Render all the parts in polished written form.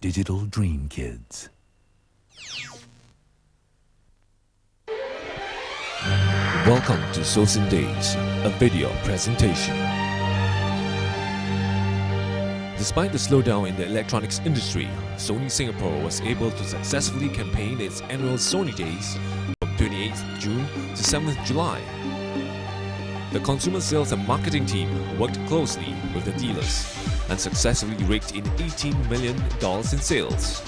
Digital Dream Kids. Welcome to Sosin Days, a video presentation. Despite the slowdown in the electronics industry, Sony Singapore was able to successfully campaign its annual Sony Days from 28th June to 7th July. The consumer sales and marketing team worked closely with the dealers and successfully raked in $18 million in sales.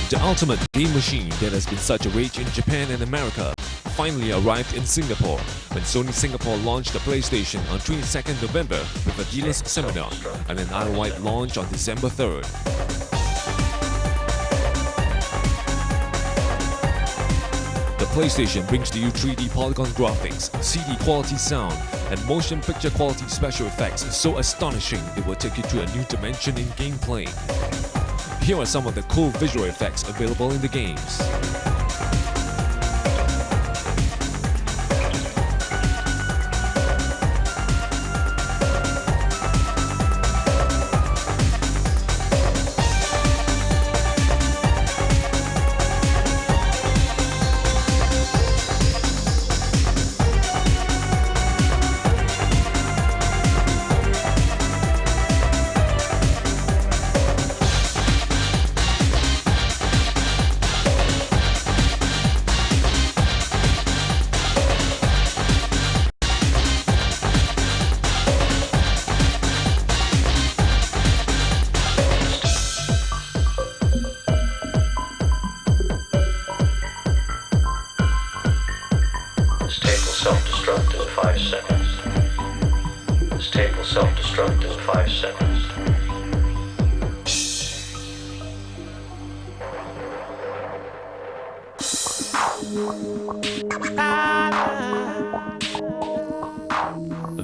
The ultimate game machine that has been such a rage in Japan and America finally arrived in Singapore when Sony Singapore launched the PlayStation on 22nd November with a dealer's seminar and an island-wide launch on December 3rd. The PlayStation brings to you 3D polygon graphics, CD quality sound, and motion picture quality special effects so astonishing it will take you to a new dimension in gameplay. Here are some of the cool visual effects available in the games. Self-destruct in 5 seconds. This tape will self-destruct in 5 seconds.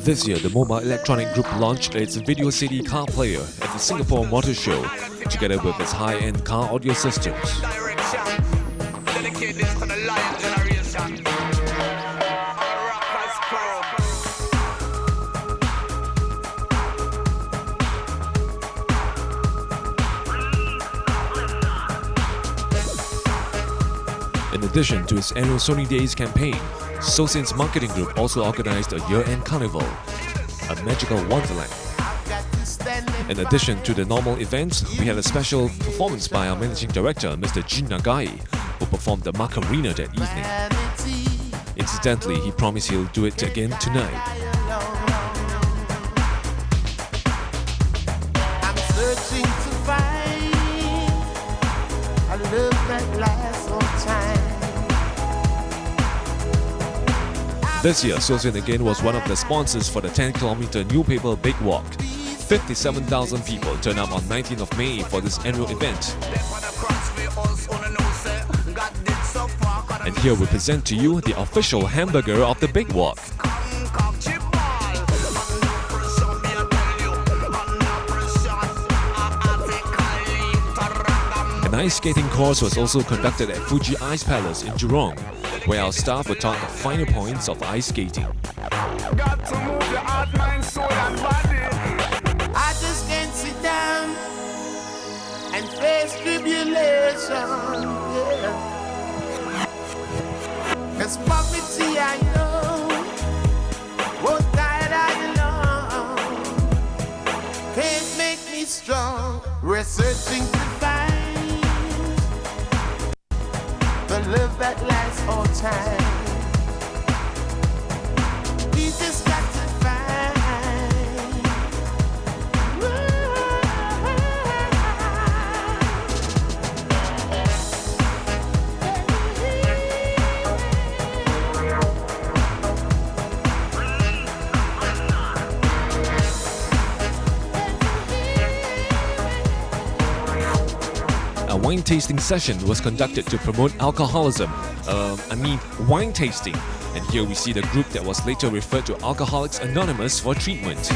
This year, the mobile electronic group launched its video CD car player at the Singapore Motor Show, together with its high-end car audio systems. In addition to its annual Sony Days campaign, Sosin's marketing group also organized a year-end carnival, a magical wonderland. In addition to the normal events, we had a special performance by our managing director, Mr. Jin Nagai, who performed the Macarena that evening. Incidentally, he promised he'll do it again tonight. I'm searching to find a love that lasts all time. This year, Sosin again was one of the sponsors for the 10-kilometer New Paper Big Walk. 57,000 people turned up on 19th of May for this annual event. And here we present to you the official hamburger of the Big Walk. An ice skating course was also conducted at Fuji Ice Palace in Jurong, where our staff were taught the finer points of ice skating. I just can't sit down and face tribulation. Yeah. 'Cause poverty I know won't guide I alone. Can't make me strong. We're searching to find the love that lasts all time. We just got to find. A wine tasting session was conducted to promote alcoholism. Wine tasting. And here we see the group that was later referred to Alcoholics Anonymous for treatment.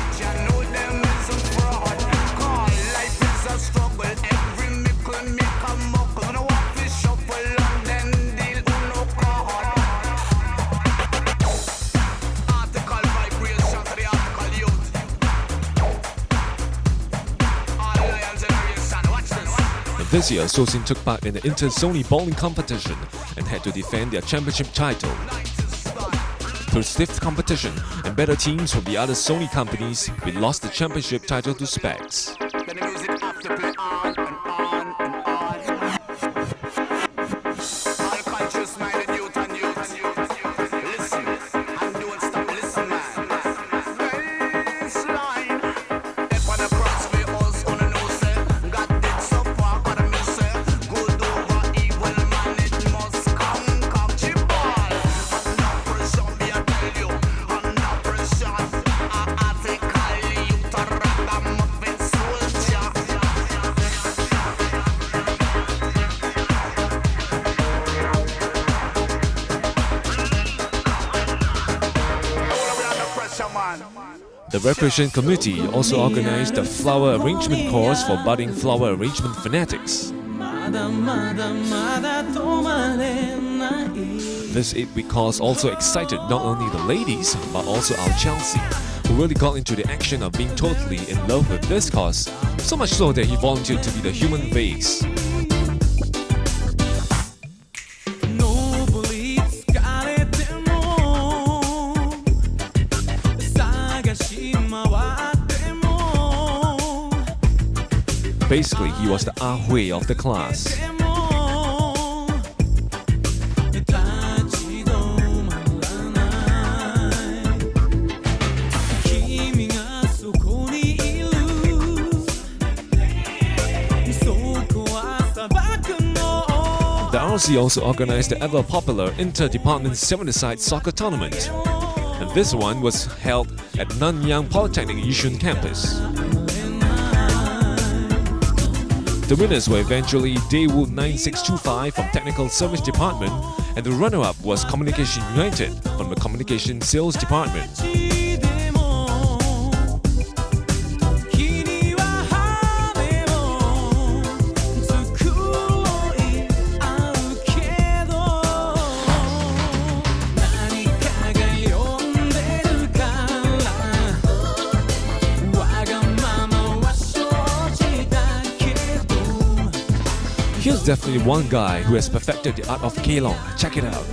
this year, Sosin took part in the Inter-Sony bowling competition and had to defend their championship title. Through stiff competition and better teams from the other Sony companies, we lost the championship title to Specs. The Recreation Committee also organized a flower arrangement course for budding flower arrangement fanatics. This 8-week course also excited not only the ladies, but also our Chelsea, who really got into the action of being totally in love with this course, so much so that he volunteered to be the human vase. Basically, he was the Ah Hui of the class. The RC also organized the ever-popular inter-department 7-a-side soccer tournament, and this one was held at Nanyang Polytechnic Yishun campus. The winners were eventually Daewoo 9625 from Technical Service Department, and the runner-up was Communication United from the Communication Sales Department. Here's definitely one guy who has perfected the art of Kelong. Check it out.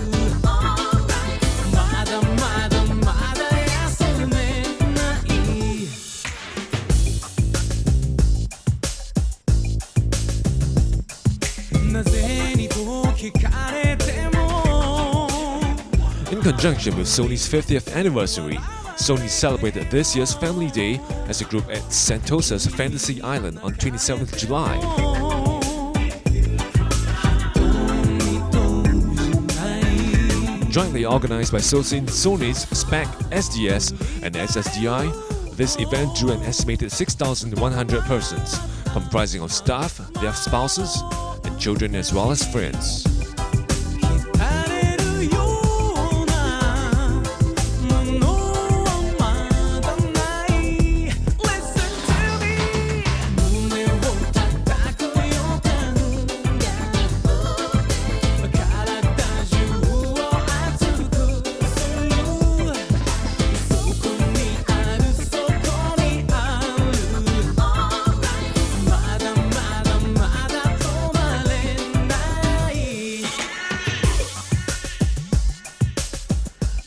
In conjunction with Sony's 50th anniversary, Sony celebrated this year's Family Day as a group at Sentosa's Fantasy Island on 27th July. Jointly organized by Sosin, Sony's SPAC, SDS, and SSDI, this event drew an estimated 6,100 persons, comprising of staff, their spouses, and children as well as friends.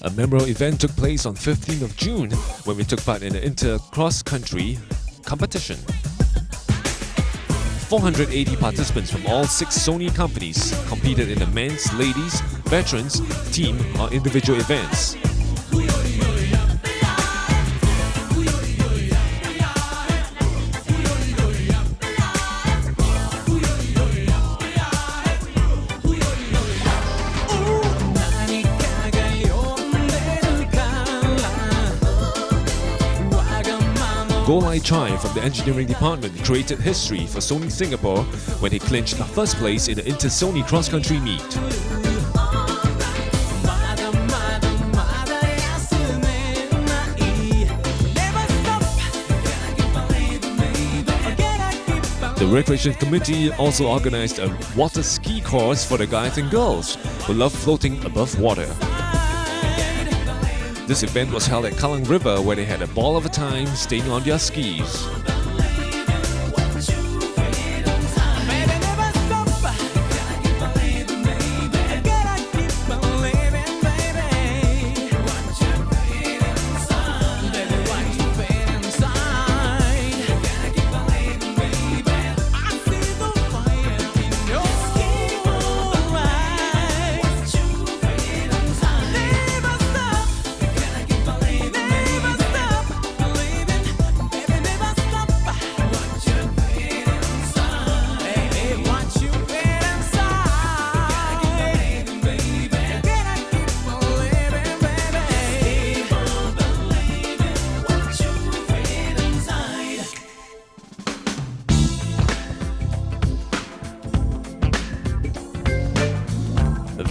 A memorable event took place on 15th of June when we took part in the inter-cross-country competition. 480 participants from all 6 Sony companies competed in the men's, ladies, veterans, team or individual events. Golai Chai from the engineering department created history for Sony Singapore when he clinched the first place in the Inter-Sony cross-country meet. The Recreation Committee also organized a water ski course for the guys and girls who love floating above water. This event was held at Kallang River where they had a ball of a time staying on their skis.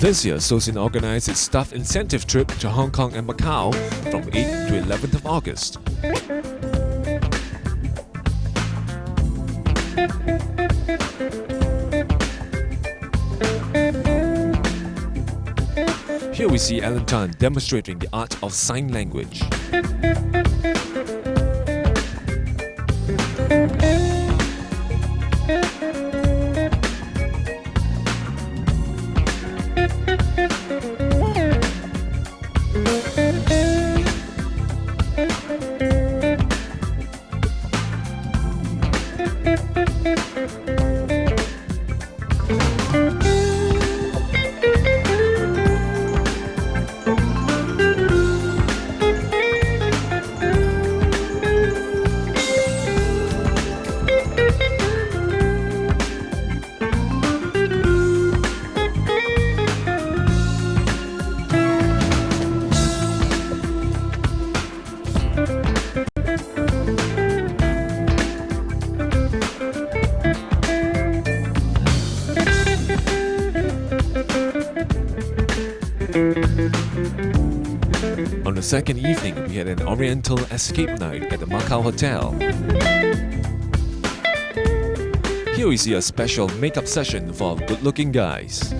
This year, Sosin organized its staff incentive trip to Hong Kong and Macau from 8th to 11th of August. Here we see Alan Tan demonstrating the art of sign language. On the second evening, we had an Oriental escape night at the Macau Hotel. Here we see a special makeup session for good-looking guys.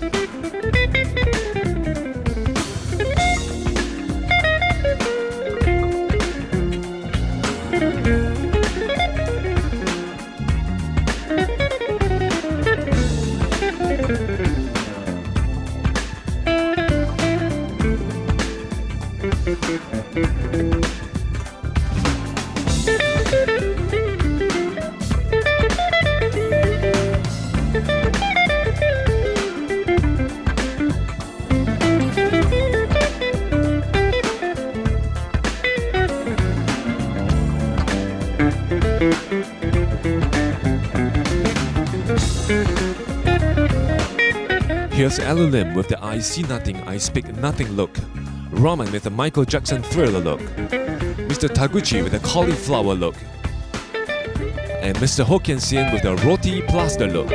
Here's Alan Lim with the I see nothing, I speak nothing look. Raman with the Michael Jackson Thriller look. Mr. Taguchi with the cauliflower look. And Mr. Hokkien Sian with the roti plaster look.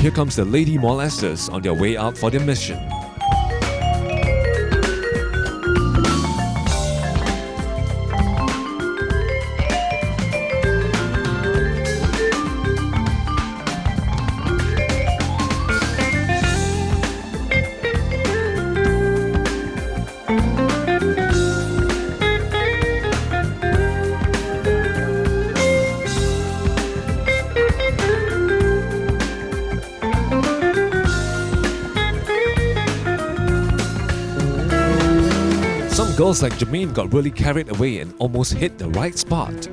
Here comes the lady molesters on their way out for their mission. Some girls like Jermaine got really carried away and almost hit the right spot.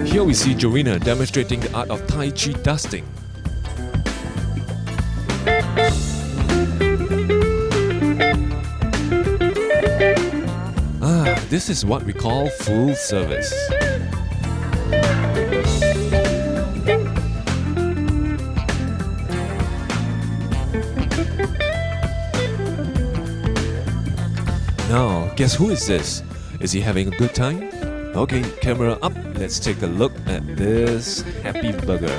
Here we see Jorina demonstrating the art of Tai Chi dusting. This is what we call full service. Now, guess who is this? Is he having a good time? Okay, camera up, let's take a look at this happy burger.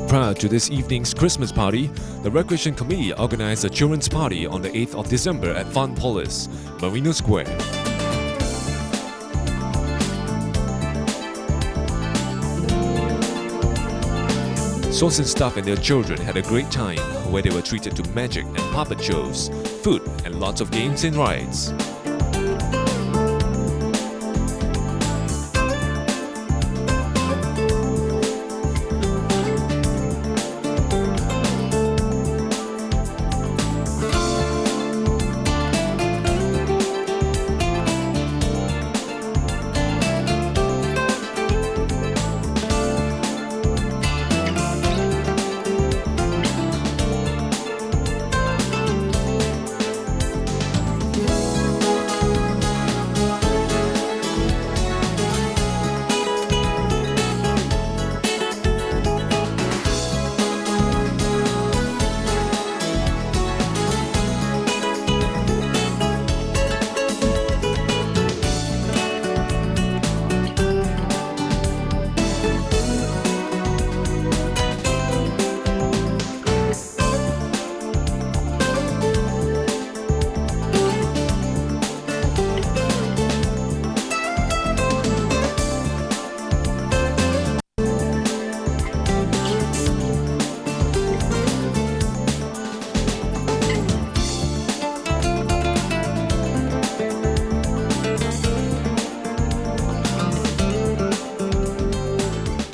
Prior to this evening's Christmas party, the Recreation Committee organized a children's party on the 8th of December at Fun Polis, Marina Square. Sosin staff and their children had a great time, where they were treated to magic and puppet shows, food, and lots of games and rides.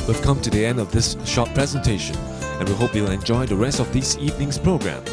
We've come to the end of this short presentation, and we hope you'll enjoy the rest of this evening's program.